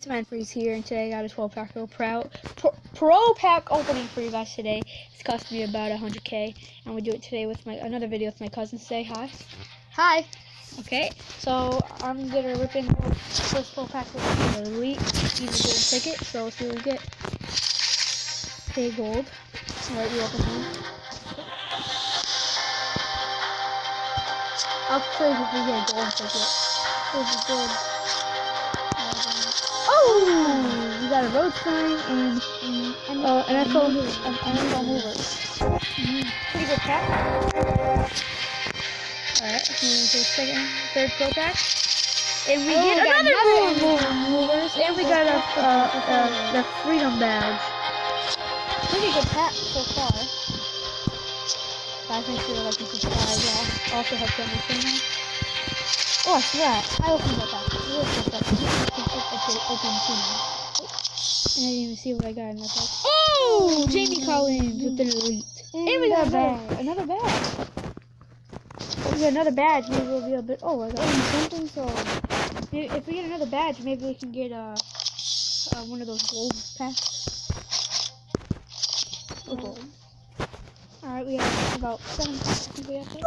It's ManFreeze here, and today I got a 12-pack pro pack opening for you guys today. It's cost me about 100K, and we do it today with another video with my cousin. Say hi. Hi. Okay, so I'm gonna rip in the first 12-pack with the Elite. Use a gold ticket, so let's see what we get. Okay, gold. Alright, we open one. I'll show you if we get a gold ticket. This is good. Oh, we got a road sign and an NFL mover. Pretty good pack. Alright, moving to the third pro pack. And we get another movers, and we got the Freedom Badge. Pretty good pack so far. Guys, make sure to like and subscribe. Yeah, also helps out my channel. Oh, I forgot. I opened that pack. Open two now. And I didn't even see what I got in that pack. Oh! Jamie Collins with the Elite. And we got another badge. If we get another badge, maybe we'll be a bit. Oh, I got something. So maybe if we get another badge, maybe we can get one of those gold packs. Gold. All right, we have about 7 packs. I think we have to.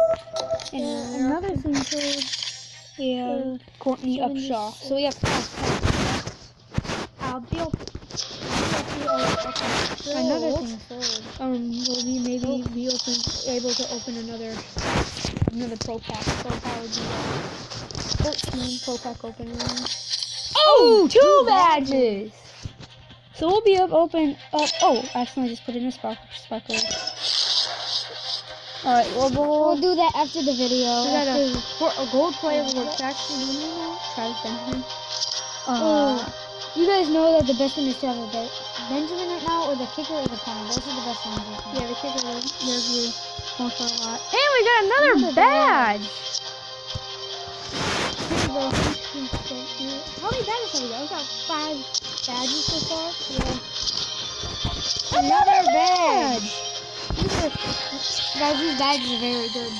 And another thing code. We have Courtney Upshaw. So we have 5 packs. I'll be open. Another thing sold. Will we maybe be able to open another pro pack? So that would be 13 pro pack opening. Oh, 2 badges! So we'll be open. Oh, actually, I just put in a sparkle. All right, we'll do that after the video. We got a gold player with Travis Benjamin. You guys know that the best one is to have a Benjamin right now, or the kicker or the punter. Those are the best ones right now. Yeah, the kicker they're really going for a lot. And we got another badge! How many badges have we got? We got 5 badges so far. Yeah. Another badge! Guys, these badges are very good.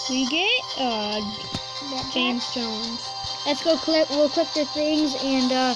We get James Jones. Let's go clip. We'll clip the things and